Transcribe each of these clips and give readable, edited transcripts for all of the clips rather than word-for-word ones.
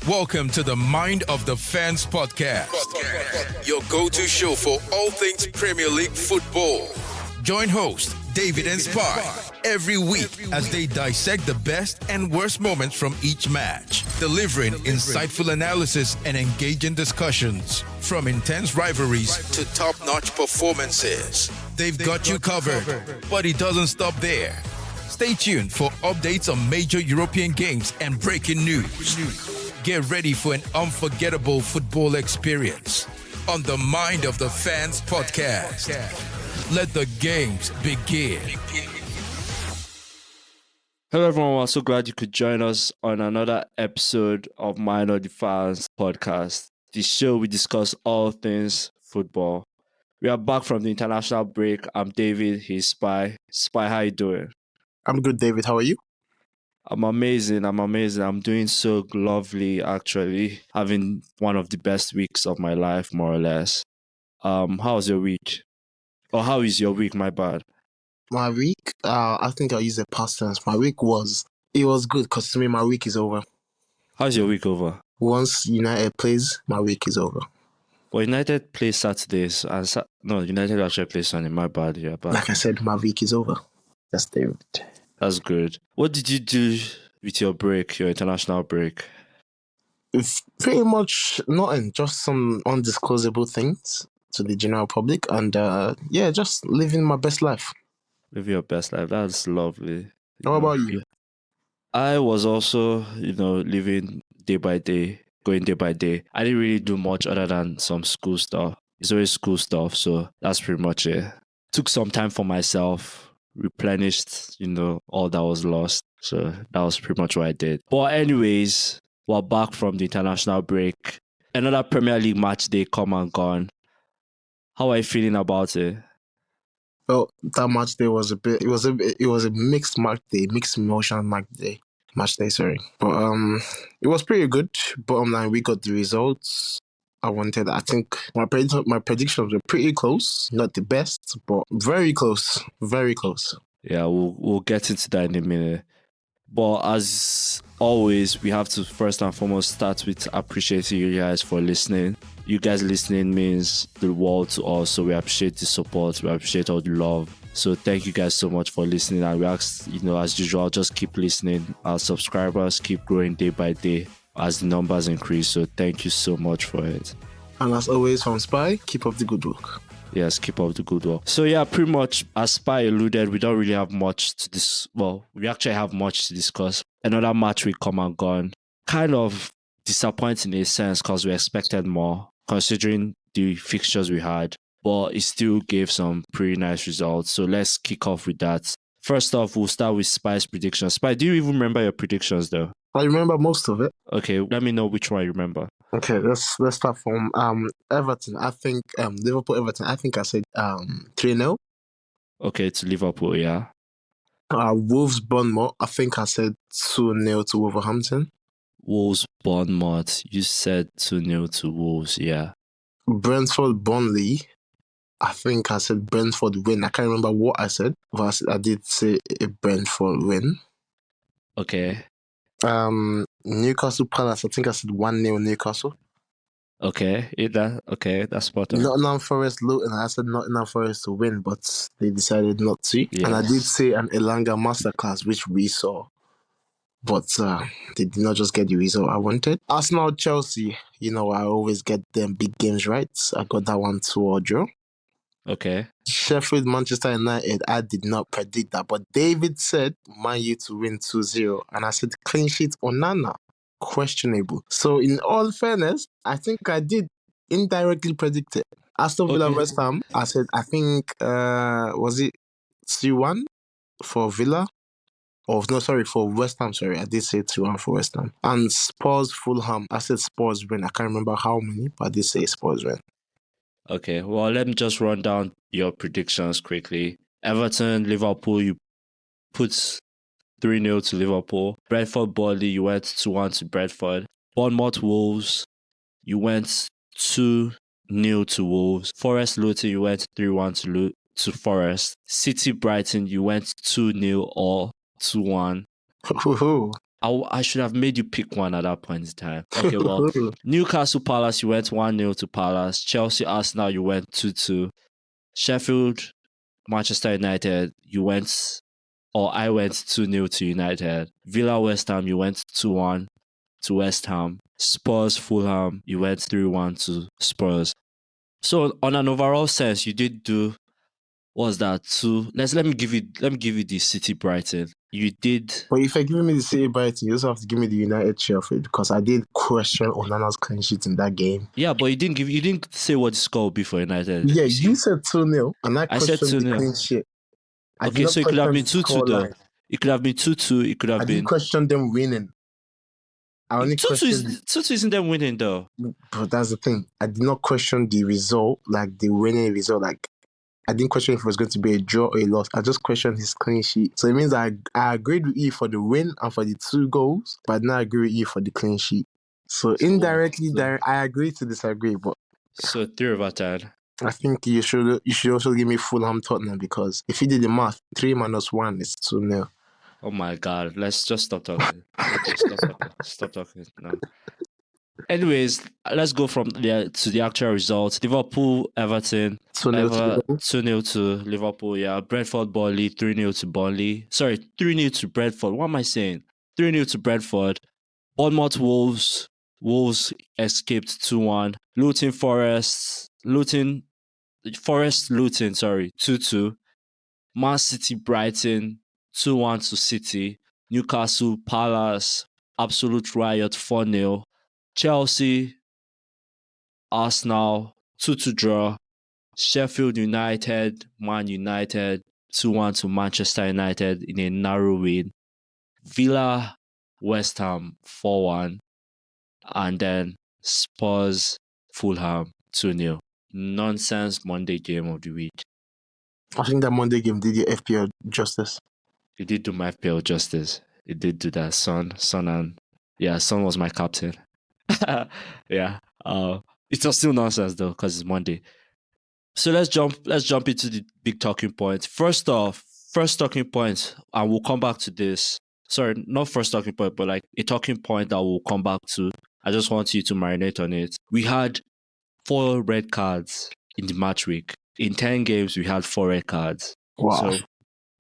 Welcome to the Mind of the Fans podcast, your go-to show for all things Premier League football. Join host David and Spy every week as they dissect the best and worst moments from each match, delivering insightful analysis and engaging discussions. From intense rivalries to top-notch performances, they've got you covered, but it doesn't stop there. Stay tuned for updates on major European games and breaking news. Get ready for an unforgettable football experience on the Mind of the Fans podcast. Let the games begin. Hello everyone, we're so glad you could join us on another episode of Mind of the Fans podcast. The show we discuss all things football. We are back from the international break. I'm David, he's Spy. Spy, how you doing? I'm good, David. How are you? I'm amazing. I'm doing so lovely, actually. Having one of the best weeks of my life, more or less. How's your week? Or how is your week, my bad? My week, I think I'll use the past tense. It was good because to me, my week is over. How's your week over? Once United plays, my week is over. Well, United plays Saturdays. United actually plays Sunday, my bad, yeah. But like I said, my week is over. That's David. That's good. What did you do with your break, your international break? It's pretty much nothing, just some undisclosable things to the general public, and just living my best life. Live your best life. That's lovely. How about you? I was also, living day by day, going day by day. I didn't really do much other than some school stuff. It's always school stuff, so that's pretty much it. Took some time for myself, replenished, all that was lost. So that was pretty much what I did. But anyways, we're back from the international break. Another Premier League match day come and gone. How are you feeling about it? Well, that match day was it was a mixed match day, mixed emotion match day, sorry. But it was pretty good. Bottom line, we got the results I wanted. I think my predictions were pretty close. Not the best, but very close. Very close. Yeah, we'll get into that in a minute. But as always, we have to first and foremost start with appreciating you guys for listening. You guys listening means the world to us, so we appreciate the support, we appreciate all the love. So thank you guys so much for listening, and we ask, as usual, just keep listening. Our subscribers keep growing day by day as the numbers increase, so thank you so much for it. And as always from Spy, keep up the good work. Yes, keep up the good work. So yeah, pretty much as Spy alluded, we don't really have much to this. Well, we actually have much to discuss. Another match we come and gone. Kind of disappointing in a sense because we expected more considering the fixtures we had. But it still gave some pretty nice results. So let's kick off with that. First off, we'll start with Spy's predictions. Spy, do you even remember your predictions though? I remember most of it. Okay, let me know which one you remember. Okay, let's start from Everton. I think Liverpool Everton. I think I said 3-0. Okay, to Liverpool, yeah. Wolves Bournemouth. I think I said 2-0 to Wolverhampton. Wolves Bournemouth. You said 2-0 to Wolves, yeah. Brentford Burnley. I think I said Brentford win. I can't remember what I said, but I did say a Brentford win. Okay. Newcastle Palace. I think I said 1-0 Newcastle. Okay, that's spot on. Nottingham Forest Luton. I said Nottingham Forest to win, but they decided not to. Yes. And I did say an Elanga masterclass, which we saw, but they did not just get the result I wanted. Arsenal Chelsea. I always get them big games right. I got that one 2-2 draw. Okay. Sheffield Manchester United. I did not predict that, but David said Man U to win 2-0, and I said clean sheet Onana. Questionable. So in all fairness, I think I did indirectly predict it. Aston Villa West Ham. I said I think was it 2-1 for Villa? For West Ham. Sorry, I did say 2-1 for West Ham. And Spurs Fulham. I said Spurs win. I can't remember how many, but I did say Spurs win. Okay, well, let me just run down your predictions quickly. Everton, Liverpool, you put 3-0 to Liverpool. Brentford Burnley, you went 2-1 to Brentford. Bournemouth Wolves, you went 2-0 to Wolves. Forest Luton, you went 3-1 to Forest. City Brighton, you went 2-0 or 2-1. I should have made you pick one at that point in time. Okay, well, Newcastle Palace, you went 1-0 to Palace. Chelsea Arsenal, you went 2-2. Sheffield Manchester United, I went 2-0 to United. Villa West Ham, you went 2-1 to West Ham. Spurs Fulham, you went 3-1 to Spurs. So on an overall sense, you did do, what was that, two? Let me give you the City Brighton. You did. But if you're giving me the City Brighton, you also have to give me the United Sheffield, because I did question Onana's clean sheet in that game. Yeah, but you didn't say what the score would be for United. Yeah, you said 2-0, and I said questioned the 2-0. clean sheet. Okay, so it could have been 2-2 though. It could have been 2-2. It could have I been. didn't question them winning. I only 2-2 isn't them winning though. But that's the thing. I did not question the result, like the winning result. Like, I didn't question if it was going to be a draw or a loss. I just questioned his clean sheet. So it means I agreed with you for the win and for the 2 goals, but I did not agree with you for the clean sheet. So indirectly, I agree to disagree. But so 3/10. I think you should also give me Fulham Tottenham, because if you did the math, 3 minus 1 is 2-0. Oh my God! Let's just stop talking. Stop talking. No. Anyways, let's go from there to the actual results. Liverpool, Everton. 2-0 to Liverpool, yeah. Brentford, Burnley, 3-0 to Burnley. Sorry, 3-0 to Brentford. What am I saying? 3-0 to Brentford. Bournemouth, Wolves. Wolves escaped 2-1. Luton, 2-2. Man City, Brighton, 2-1 to City. Newcastle, Palace, absolute riot, 4-0. Chelsea, Arsenal, 2-2 draw. Sheffield United, Man United, 2-1 to Manchester United in a narrow win. Villa, West Ham, 4-1. And then Spurs, Fulham, 2-0. Nonsense Monday game of the week. I think that Monday game did your FPL justice. It did do my FPL justice. It did do that. Son was my captain. Yeah. It was still nonsense though, because it's Monday. So let's jump into the big talking points. First talking point, and we'll come back to this. Sorry, not first talking point, but like a talking point that we'll come back to. I just want you to marinate on it. We had 4 red cards in the match week. In 10 games, we had 4 red cards. Wow. So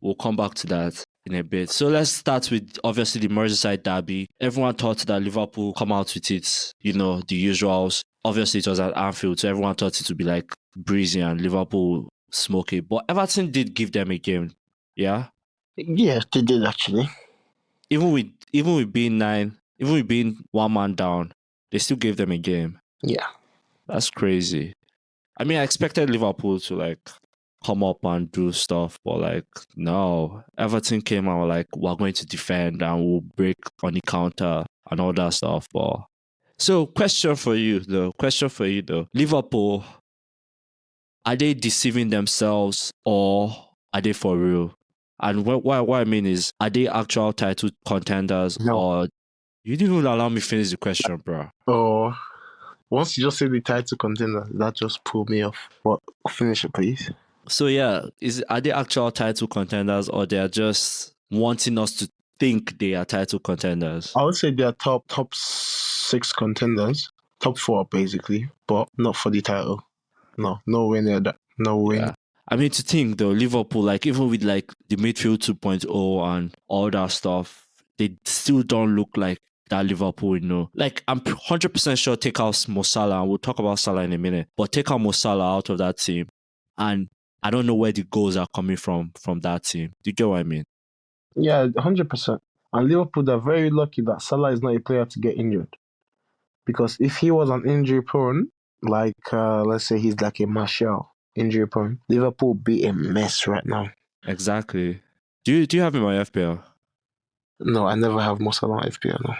we'll come back to that in a bit. So let's start with, obviously, the Merseyside derby. Everyone thought that Liverpool come out with it, the usuals. Obviously, it was at Anfield, so everyone thought it would be like breezy and Liverpool smoky. But Everton did give them a game, yeah? Yeah, they did actually. Even with being 1 man down, they still gave them a game. Yeah. That's crazy. I mean, I expected Liverpool to like come up and do stuff, but like no. Everton came out like, we're going to defend and we'll break on the counter and all that stuff. But so question for you though. Liverpool, are they deceiving themselves or are they for real? And what I mean is, are they actual title contenders? No. Or you didn't even allow me finish the question, bro. Oh, once you just say the title contender, that just pulled me off. But finish it, please. So yeah, are they actual title contenders or they are just wanting us to think they are title contenders? I would say they are top 6 contenders, top 4 basically, but not for the title. No way near that. No way. Yeah. I mean, to think though, Liverpool, like even with like the midfield 2.0 and all that stuff, they still don't look like that Liverpool, Like I'm 100% sure take out Mo Salah, and we'll talk about Salah in a minute, but take out Mo Salah out of that team, and I don't know where the goals are coming from that team. Do you get what I mean? Yeah, 100%. And Liverpool are very lucky that Salah is not a player to get injured. Because if he was an injury prone, like let's say he's like a Martial, injury prone, Liverpool would be a mess right now. Exactly. Do you have him on FPL? No, I never have Mo Salah on FPL. No.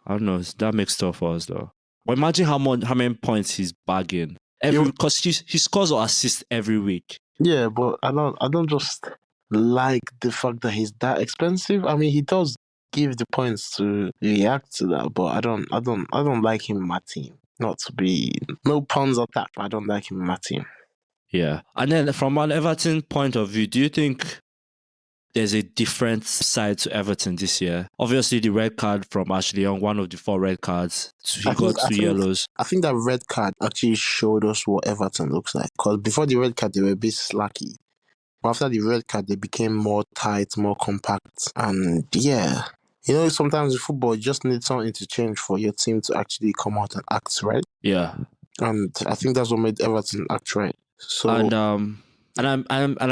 I don't know. That makes tough for us though. But imagine how many points he's bagging because he scores or assists every week. Yeah, but I don't just like the fact that he's that expensive. I mean, he does give the points to react to that, but I don't like him in my team. Not to be no puns on that, but I don't like him in my team. Yeah, and then from an Everton point of view, do you think there's a different side to Everton this year. Obviously, the red card from Ashley Young, one of the 4 red cards, he got 2 yellows. I think that red card actually showed us what Everton looks like. Because before the red card, they were a bit slacky. But after the red card, they became more tight, more compact. And yeah, sometimes in football, you just need something to change for your team to actually come out and act right. Yeah. And I think that's what made Everton act right. So I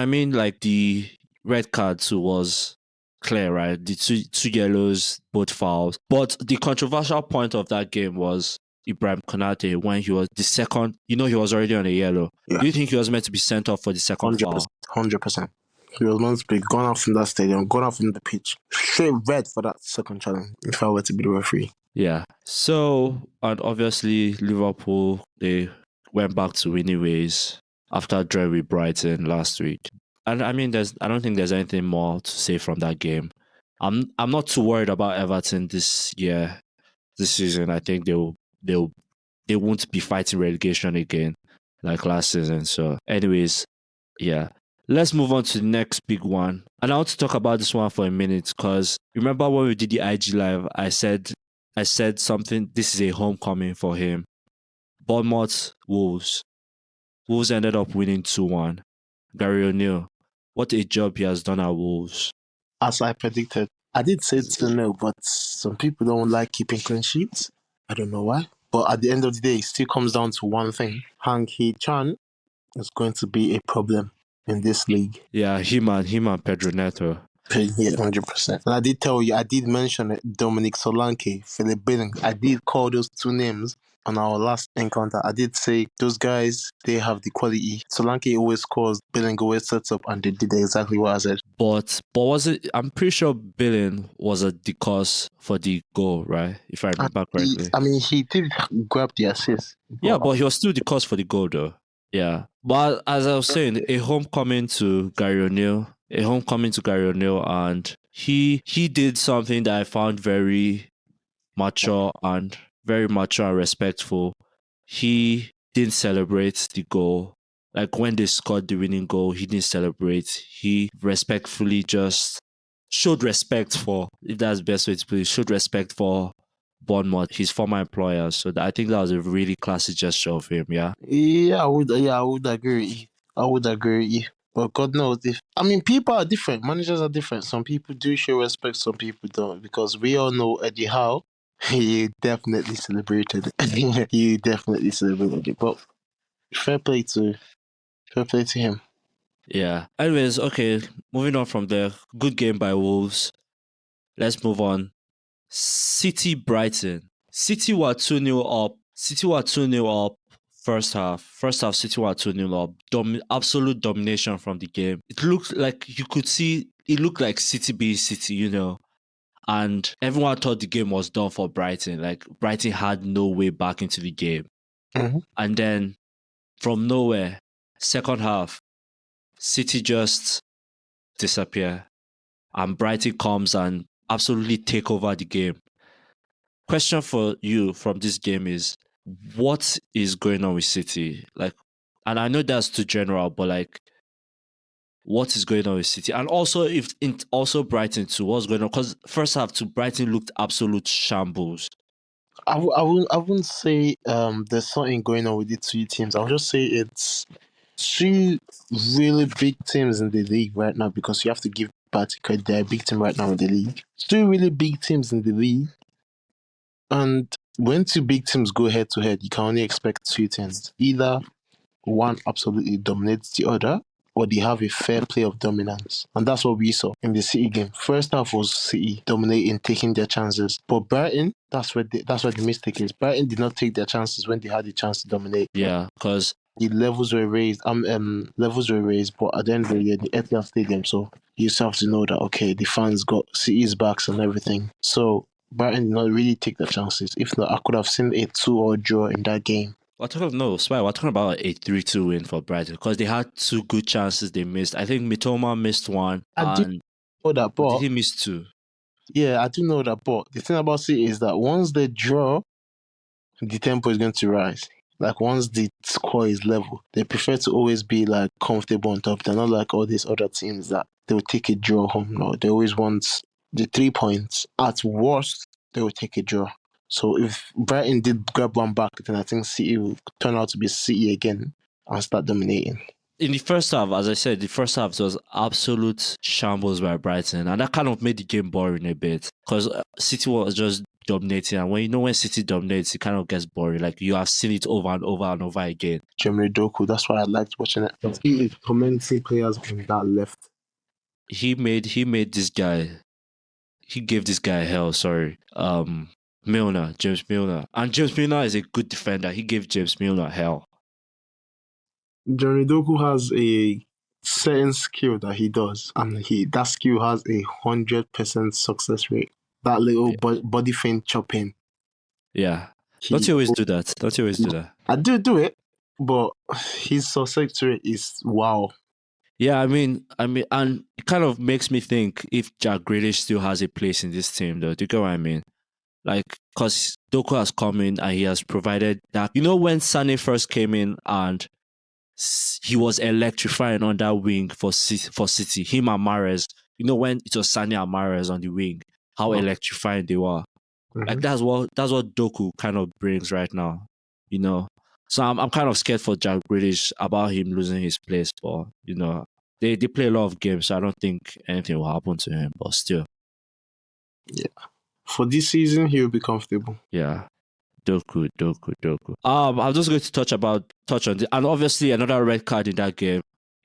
mean, like, the red card too was clear, right? The two yellows, both fouls. But the controversial point of that game was Ibrahim Konate when he was the second. He was already on a yellow. Yeah. Do you think he was meant to be sent off for the second foul? 100%. He was meant to be gone out from that stadium, gone out from the pitch. Straight red for that second challenge, if I were to be the referee. Yeah. So, and obviously Liverpool, they went back to winning ways after drawing with Brighton last week. And I mean, I don't think there's anything more to say from that game. I'm not too worried about Everton this season. I think they won't be fighting relegation again like last season. So, anyways, yeah. Let's move on to the next big one. And I want to talk about this one for a minute because remember when we did the IG live, I said something. This is a homecoming for him. Bournemouth Wolves. Wolves ended up winning 2-1. Gary O'Neill, what a job he has done at Wolves. As I predicted, I did say 2-0, but some people don't like keeping clean sheets. I don't know why. But at the end of the day, it still comes down to one thing. Hang Hee-chan is going to be a problem in this league. Yeah, him and Pedro Neto. Yeah, 100%. And I did tell you, I did mention it, Dominic Solanke, Philip Billing. I did call those 2 names on our last encounter. I did say those guys, they have the quality. Solanke always scores, Billing always sets up, and they did exactly what I said. But was it? I'm pretty sure Billing was the cause for the goal, right? If I remember correctly. He did grab the assist. Yeah, but he was still the cause for the goal, though. Yeah, but as I was saying, a homecoming to Gary O'Neill, and he did something that I found very mature and respectful. He didn't celebrate the goal. Like when they scored the winning goal, he didn't celebrate. He respectfully just showed respect for, if that's the best way to put it, showed respect for Bournemouth, his former employer. So I think that was a really classy gesture of him, yeah? Yeah, I would agree. But God knows people are different. Managers are different. Some people do show respect, some people don't. Because we all know Eddie Howe. He definitely celebrated it. But fair play to him. Yeah. Anyways, okay, moving on from there. Good game by Wolves. Let's move on. City Brighton. City were 2-0 up. First half, City were 2-0 up. Absolute domination from the game. It looked like City being City, and everyone thought the game was done for Brighton. Like Brighton had no way back into the game. Mm-hmm. And then from nowhere, second half, City just disappear. And Brighton comes and absolutely take over the game. Question for you from this game is, what is going on with City? Like, and I know that's too general, but like, what is going on with City? And also, also Brighton too, what's going on? Because first half to Brighton looked absolute shambles. I wouldn't say there's something going on with the 2 teams. I would just say it's 2 really big teams in the league right now, because you have to give Barty credit. They're a big team right now in the league. 2 really big teams in the league. And when 2 big teams go head to head, you can only expect 2 things. Either one absolutely dominates the other, or they have a fair play of dominance. And that's what we saw in the City game. First half was City dominating, taking their chances. But Brighton, that's where the mistake is. Brighton did not take their chances when they had the chance to dominate. Yeah, because the levels were raised. But at the end of the day, the Etihad Stadium, so you just have to know that, okay, the fans got City's backs and everything. So Brighton did not really take the chances. If not, I could have seen a 2-2 draw in that game. We're talking about a 3-2 win for Brighton, because they had 2 good chances they missed. I think Mitoma missed one. I did know that, but did he miss 2? Yeah, I do know that, but the thing about City is that once they draw, the tempo is going to rise. Like once the score is level, they prefer to always be like comfortable on top. They're not like all these other teams that they will take a draw home. No, they always want the 3 points. At worst, they will take a draw. So if Brighton did grab one back, then I think City will turn out to be City again and start dominating. In the first half, as I said, the first half was absolute shambles by Brighton, and that kind of made the game boring a bit because City was just dominating, and when City dominates, it kind of gets boring. Like you have seen it over and over and over again. Jeremy Doku, that's why I liked watching it. He is commenting players on that left. He this guy. He gave this guy hell. Sorry, James Milner, and James Milner is a good defender. He gave James Milner hell. Jeremy Doku has a certain skill that he does, and that skill has 100% success rate. That little body feint chopping. Yeah. Don't you always do that? I do it, but his success rate is wow. Yeah, I mean, and it kind of makes me think if Jack Grealish still has a place in this team, though. Do you get what I mean? Like, because Doku has come in and he has provided that. You know, when Sané first came in and he was electrifying on that wing for City, him and Mahrez. You know, when it was Sané and Mahrez on the wing, how electrifying they were. Mm-hmm. Like that's what Doku kind of brings right now. You know, so I'm kind of scared for Jack Grealish about him losing his place, but you know, they play a lot of games, so I don't think anything will happen to him. But still, yeah, for this season he will be comfortable. Yeah, Doku. I'm just going to touch on it, and obviously another red card in that game.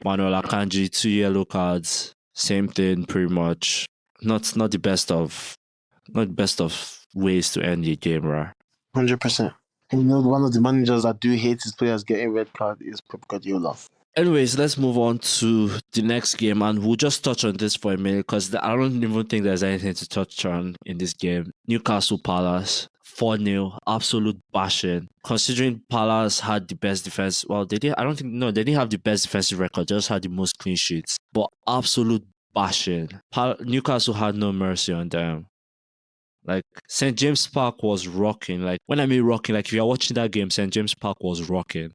Manuel Akanji, 2 yellow cards, same thing pretty much. Not the best of ways to end the game, right? 100%. And you know, one of the managers that do hate his players getting red card is Pep Guardiola. Anyways, let's move on to the next game, and we'll just touch on this for a minute because I don't even think there's anything to touch on in this game. Newcastle Palace, 4-0, absolute bashing. Considering Palace had the best defense, well, they didn't have the best defensive record, just had the most clean sheets, but absolute bashing. Newcastle had no mercy on them. Like, St. James Park was rocking. Like, when I mean rocking, like, if you're watching that game, St. James Park was rocking.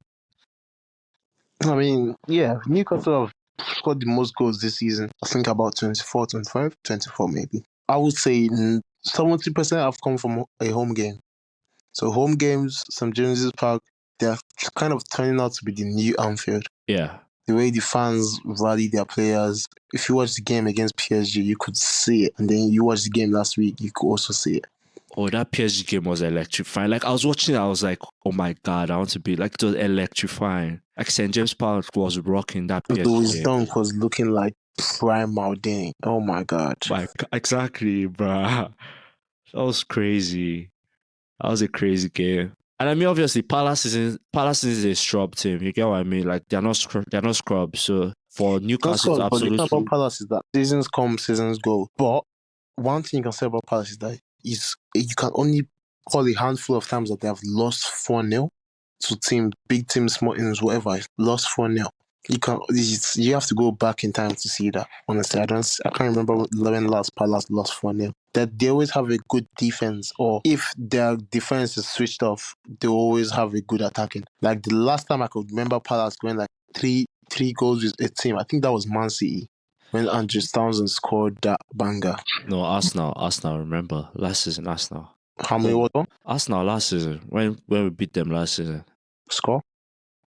I mean, yeah, Newcastle have scored the most goals this season. I think about 24, 25, 24 maybe. I would say 70% have come from a home game. So home games, St. James's Park, they're kind of turning out to be the new Anfield. Yeah. The way the fans rally their players. If you watch the game against PSG, you could see it. And then you watch the game last week, you could also see it. Oh, that PSG game was electrifying. Like, I was watching it, I was like, oh my God, I want to be like, it was electrifying. Like, St. James Park was rocking that PSG game. His game. dunk was looking like prime Maldini. Oh my God. Exactly, bruh. That was crazy. That was a crazy game. And I mean, obviously, Palace is a scrub team. You get what I mean? Like, they're not scrubs. So for Newcastle, but absolutely. the thing about Palace is that seasons come, seasons go. But one thing you can say about Palace is that you can only call a handful of times that they have lost 4-0 to big teams, small teams, whatever. Lost 4-0. You have to go back in time to see that. Honestly, I can't remember when last Palace lost 4-0. That they always have a good defense, or if their defense is switched off, they always have a good attacking. Like the last time I could remember Palace going like three goals with a team, I think that was Man City when Andrew Townsend scored that banger. No, Arsenal. Remember last season, Arsenal. How many was it? Arsenal last season when we beat them last season. Score?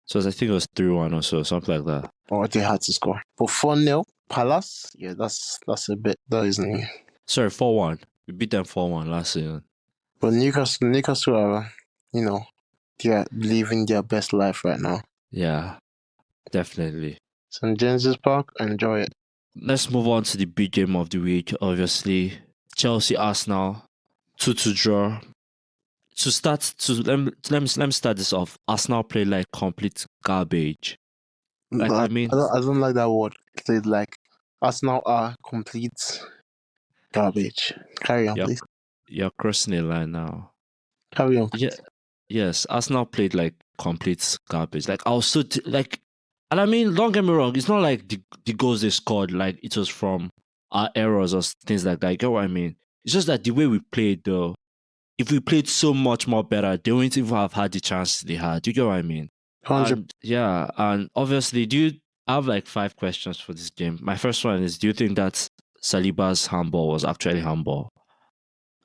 So I think it was 3-1 or so, something like that. Or they had to score. But 4-0, Palace, yeah, that's a bit, that isn't it? Sorry, 4-1. We beat them 4-1 last season. But Newcastle are, they're living their best life right now. Yeah, definitely. St. James's Park, enjoy it. Let's move on to the big game of the week, obviously. Chelsea-Arsenal, 2-2 draw. Let me start this off. Arsenal played like complete garbage. Like, I don't like that word. Played like Arsenal are complete garbage. Carry on, please. You're crossing a line now. Carry on. Yeah, yes. Arsenal played like complete garbage. Like I was so and I mean, don't get me wrong. It's not like the goals they scored like it was from our errors or things like that. You get what I mean? It's just that the way we played though. if we played so much more better, they wouldn't even have had the chance they had. Do you get what I mean? 100. And yeah, and obviously, I have like 5 questions for this game. My first one is: do you think that Saliba's handball was actually handball?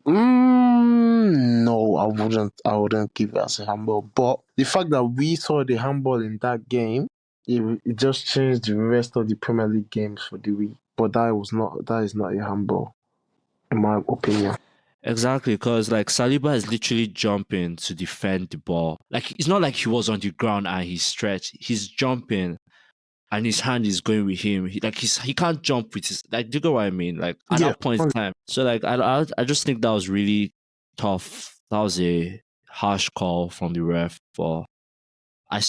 No, I wouldn't. I wouldn't give it as a handball. But the fact that we saw the handball in that game, it just changed the rest of the Premier League games for the week. But that was not. That is not a handball, in my opinion. Exactly, because like Saliba is literally jumping to defend the ball. Like it's not like he was on the ground and he's stretched. He's jumping, and his hand is going with him. He can't jump with his like. Do you get what I mean? Like at Yeah. that point in time. So like I just think that was really tough. That was a harsh call from the ref. But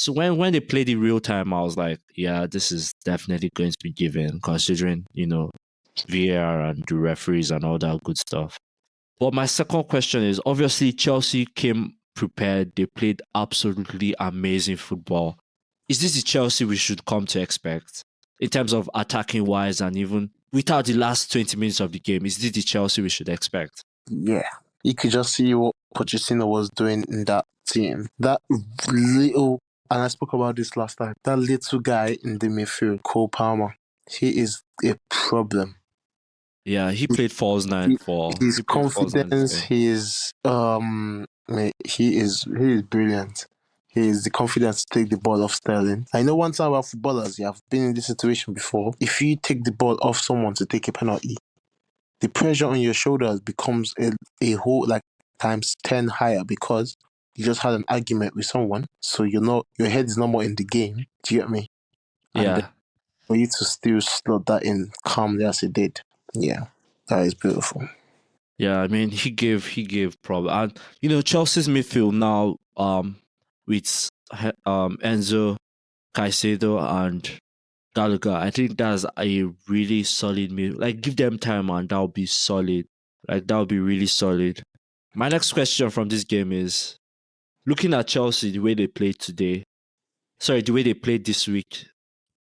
when they played in real time, I was like, yeah, this is definitely going to be given, considering VAR and the referees and all that good stuff. But my second question is obviously Chelsea came prepared. They played absolutely amazing football. Is this the Chelsea we should come to expect in terms of attacking wise and even without the last 20 minutes of the game? Is this the Chelsea we should expect? Yeah. You could just see what Pochettino was doing in that team. That little, and I spoke about this last time, that little guy in the midfield, Cole Palmer, he is a problem. Yeah, he played false nine for His he played false nine confidence, today. he is brilliant. He is the confidence to take the ball off Sterling. I know one time about footballers, you have been in this situation before. If you take the ball off someone to take a penalty, the pressure on your shoulders becomes a whole like times 10 higher because you just had an argument with someone. So your head is no more in the game. Do you get me? And Yeah. for you to still slot that in calmly as it did, yeah, that is beautiful. Yeah, I mean he gave problem. And Chelsea's midfield now with Enzo, Caicedo and Gallagher, I think that's a really solid mid. Like give them time and that'll be solid. Like that'll be really solid. My next question from this game is looking at Chelsea the way they played today. Sorry, the way they played this week.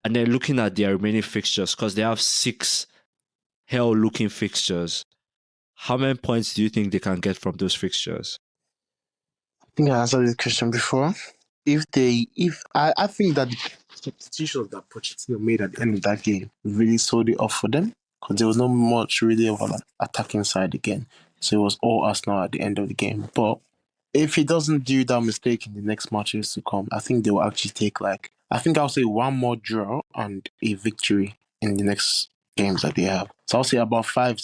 And then looking at their remaining fixtures, because they have 6 hell-looking fixtures. How many points do you think they can get from those fixtures? I think I answered this question before. I think that the substitutions that Pochettino made at the end of that game really sold it off for them because there was not much really of an attacking side again. So it was all Arsenal at the end of the game. But if he doesn't do that mistake in the next matches to come, I think they will actually take I think I'll say one more draw and a victory in the next games that they have. So I'll say about 5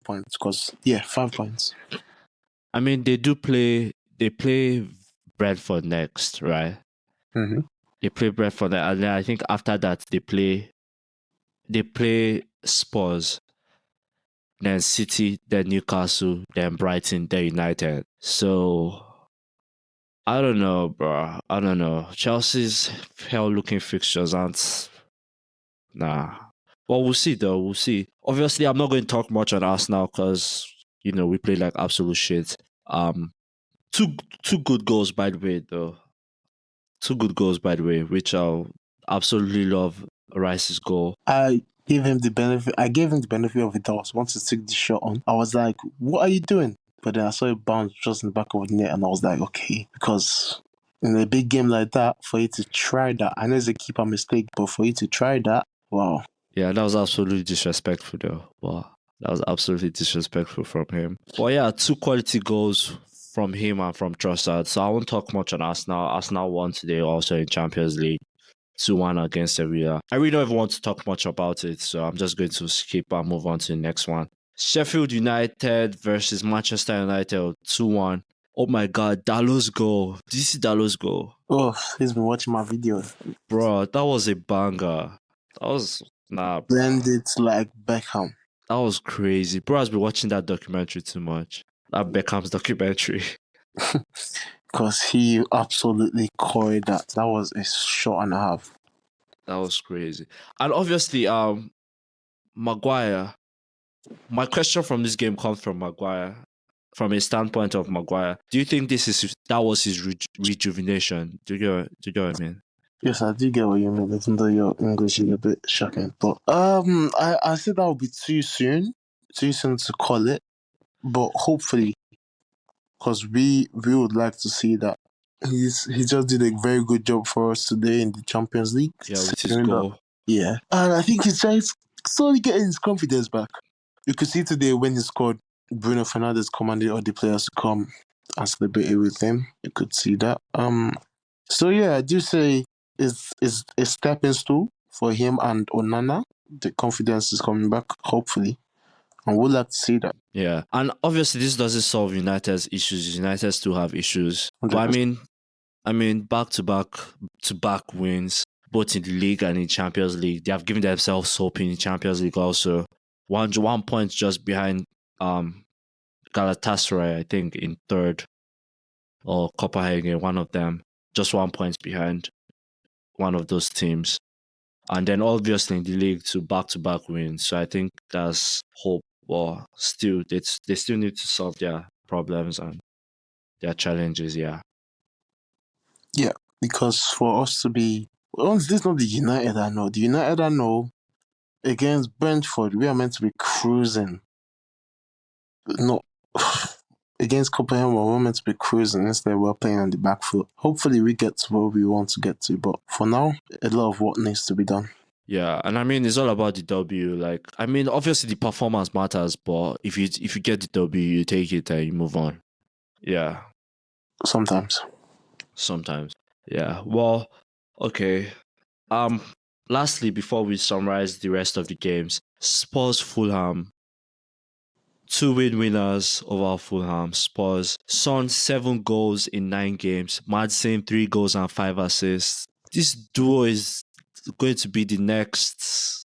points because 5 points. I mean, they play Brentford next, right? Mm-hmm. They play Brentford, and then I think after that they play Spurs, then City, then Newcastle, then Brighton, then United. So I don't know, bro. I don't know. Chelsea's hell-looking fixtures aren't. Nah. Well, we'll see though. We'll see. Obviously, I'm not going to talk much on Arsenal because we play like absolute shit. Two good goals by the way, though. 2 good goals by the way, which I'll absolutely love. Rice's goal. I gave him the benefit of the doubt. Once he took the shot on, I was like, "What are you doing?" But then I saw it bounce just in the back of the net, and I was like, "Okay," because in a big game like that, for you to try that, I know it's a keeper mistake, but for you to try that, wow. Yeah, that was absolutely disrespectful though. Wow, that was absolutely disrespectful from him. Well, yeah, 2 quality goals from him and from Trossard. So I won't talk much on Arsenal. Arsenal won today also in Champions League. 2-1 against Sevilla. I really don't even want to talk much about it, so I'm just going to skip and move on to the next one. Sheffield United versus Manchester United 2-1. Oh my god, Dalot's goal. Did you see Dalot's goal? Oh, he's been watching my videos. Bro, that was a banger. That was blended like Beckham. That was crazy. Bro has been watching that documentary too much. That Beckham's documentary. Because he absolutely coiled that. That was a shot and a half. That was crazy. And obviously, Maguire. My question from this game comes from Maguire. From a standpoint of Maguire, do you think that was his rejuvenation? Do you get what I mean? Yes, I do get what you mean, even though your English is a bit shocking. But I said that would be too soon to call it. But hopefully, because we would like to see that. He just did a very good job for us today in the Champions League. Yeah, with his Securing that. goal. Yeah, and I think he's trying slowly getting his confidence back. You could see today when he scored, Bruno Fernandes commanded all the players to come and celebrate with him. You could see that. So yeah, I do say it's a stepping stool for him and Onana. The confidence is coming back, hopefully, and we'd like to see that. Yeah, and obviously this doesn't solve United's issues. United still have issues, but 100%. I mean, back-to-back wins, both in the league and in Champions League. They have given themselves hope in the Champions League also. One point just behind Galatasaray, I think, in third, or Copenhagen, one of them. Just 1 point behind one of those teams. And then obviously in the league, to back-to-back wins. So I think that's hope. But still, they still need to solve their problems and their challenges, yeah. Yeah, because for us to be, this is not the United I know. The United I know against Brentford, we are meant to be cruising. No, against Copenhagen, we're meant to be cruising. Instead, we're playing on the back foot. Hopefully, we get to where we want to get to. But for now, a lot of work needs to be done. Yeah, and I mean it's all about the W. Like, I mean, obviously the performance matters, but if you get the W, you take it and you move on. Yeah. Sometimes. Yeah. Well, okay. Lastly, before we summarize the rest of the games, Spurs Fulham. 2 winners over Fulham. Spurs. Son 7 goals in 9 games. Madsen 3 goals and 5 assists. This duo is going to be the next.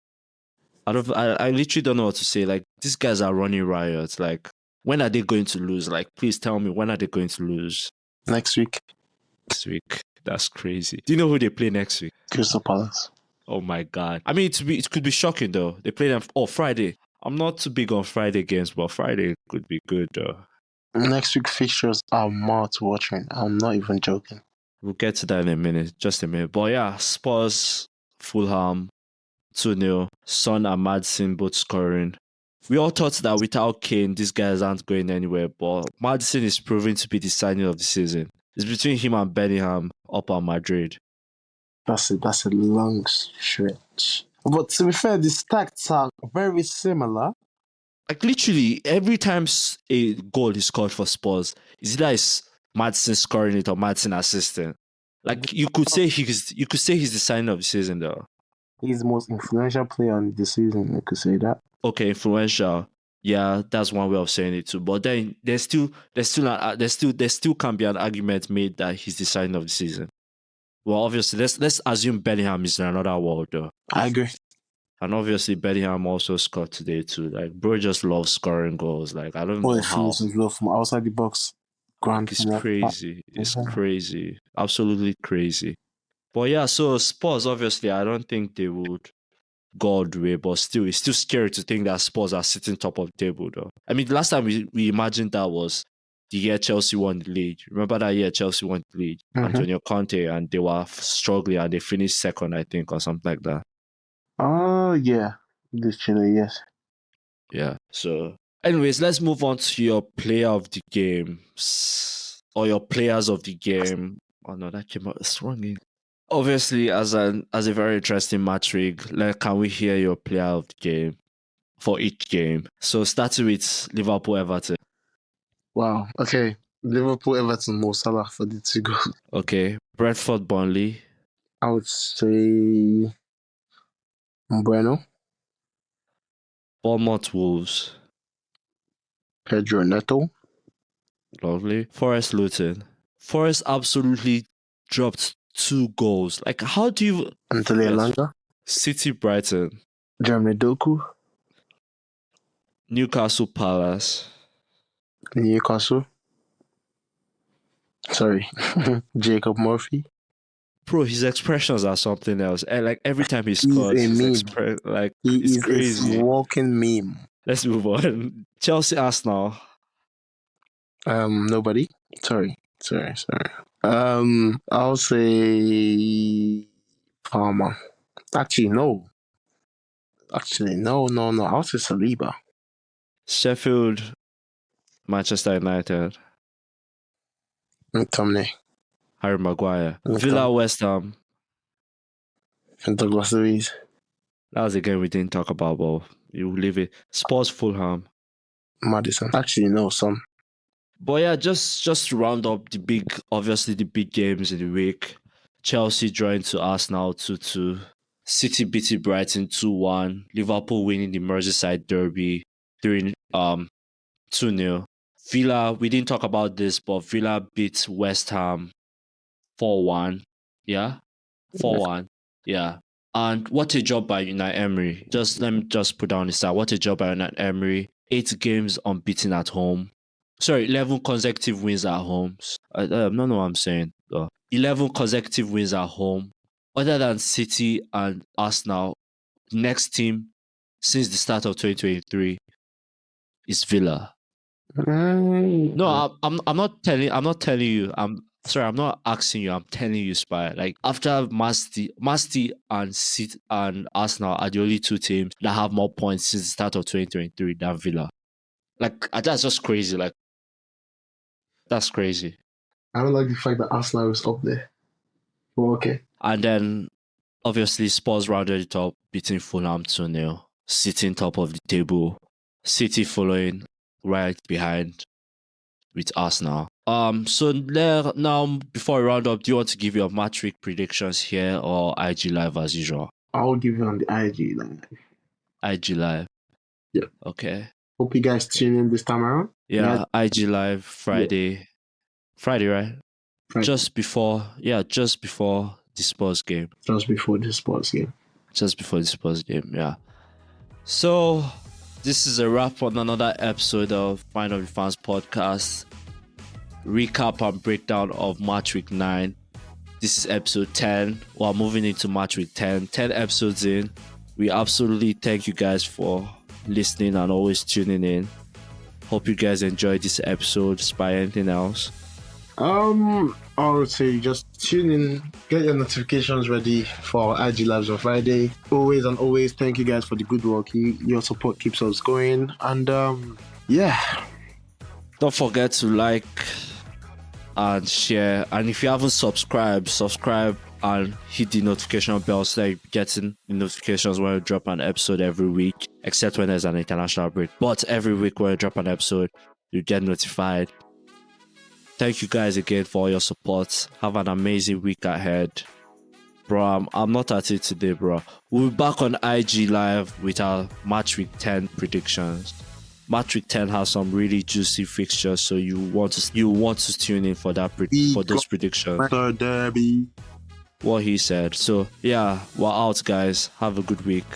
I literally don't know what to say. Like, these guys are running riots. Like, when are they going to lose? Like, please tell me, when are they going to lose? Next week. Next week. That's crazy. Do you know who they play next week? Crystal Palace. Oh my God. I mean, it could be shocking though. They play them Friday. I'm not too big on Friday games, but Friday could be good though. Next week fixtures are mouth-watering. I'm not even joking. We'll get to that in a minute. Just a minute. But yeah, Spurs, Fulham, 2-0. Son and Madsen both scoring. We all thought that without Kane, these guys aren't going anywhere, but Madsen is proving to be the signing of the season. It's between him and Bellingham up at Madrid. That's a long stretch. But to be fair, the stats are very similar. Like, literally, every time a goal is scored for Spurs, it's either Madsen scoring it or Madsen assisting. Like, you could say he's the signing of the season though. He's the most influential player on the season, I could say that. Okay, influential. Yeah, that's one way of saying it too. But then there still can be an argument made that he's the signing of the season. Well, obviously, let's assume Bellingham is in another world though. I agree. And obviously, Bellingham also scored today too. Like, bro just loves scoring goals. Like, I don't know how. Love from outside the box. It's crazy. It's crazy. Absolutely crazy. But yeah, so Spurs, obviously, I don't think they would go all the way, but still, it's still scary to think that Spurs are sitting top of the table, though. I mean, the last time we imagined that was the year Chelsea won the league. Remember that year Chelsea won the league? Antonio Conte, and they were struggling and they finished second, I think, or something like that. Oh, yeah. Literally, yes. Yeah, so anyways, let's move on to your player of the game or your players of the game. Oh no, that came out strong. Obviously, as a very interesting match rig, can we hear your player of the game for each game? So starting with Liverpool Everton. Wow. Okay. Liverpool Everton Mo Salah for the 2 goals. Okay. Brentford Burnley. I would say Bueno. Bournemouth Wolves. Pedro Neto. Lovely. Forest Luton. Forest absolutely dropped 2 goals. Like, how do you... Antalya Langa. City Brighton. Jeremy Doku. Newcastle Palace. Newcastle. Sorry. Jacob Murphy. Bro, his expressions are something else. And like, every time he scores, he's it's crazy. A walking meme. Let's move on. Chelsea Arsenal. Nobody. Sorry. I'll say Palmer. Actually, no. I'll say Saliba. Sheffield Manchester United. McTominay. Harry Maguire. Okay. Villa, West Ham. And Douglas Luiz. That was a game we didn't talk about, but you leave it. Spurs, Fulham. Madison. Actually, no, some. But yeah, just to round up the big games in the week. Chelsea drawing to Arsenal 2-2. City beating Brighton 2-1. Liverpool winning the Merseyside derby 2-0. Villa, we didn't talk about this, but Villa beat West Ham 4-1. Yeah? 4-1. Yeah. And what a job by Unai Emery. Let me put down the side. What a job by Unai Emery. 8 games unbeaten at home. 11 consecutive wins at home. I don't know what I'm saying. 11 consecutive wins at home. Other than City and Arsenal, next team since the start of 2023 is Villa. No, I'm not telling you. I'm not asking you. I'm telling you, Spy. Like after Mersey and City and Arsenal are the only 2 teams that have more points since the start of 2023 than Villa. Like that's just crazy. Like that's crazy. I don't like the fact that Arsenal is up there. Well, okay. And then obviously Spurs rounded it up, beating Fulham 2-0, sitting top of the table. City following right behind with Arsenal. So now before we round up, do you want to give your match week predictions here or IG Live as usual? I'll give you on the IG Live. IG Live. Yeah. Okay. Hope you guys tune in this time around. Yeah, IG Live Friday. Yeah. Friday, right? Friday. Just before the Spurs game. Just before the Spurs game, yeah. So this is a wrap on another episode of Mind of the Fans podcast. Recap and breakdown of match week 9. This is episode 10. We're moving into match week 10. 10 episodes in. We absolutely thank you guys for listening and always tuning in. Hope you guys enjoyed this episode. Spy, anything else? I would say just tune in, get your notifications ready for IG Lives on Friday. Always, thank you guys for the good work. Your support keeps us going. And yeah. Don't forget to like and share. And if you haven't subscribe and hit the notification bell so that you're getting the notifications when we drop an episode every week, except when there's an international break. But every week when we drop an episode, you get notified. Thank you guys again for all your support. Have an amazing week ahead. Bro, I'm not at it today, bro. We'll be back on IG Live with our Match Week 10 predictions. Match Week 10 has some really juicy fixtures, so you want to tune in for those predictions. Derby. What he said. So yeah, we're out, guys. Have a good week.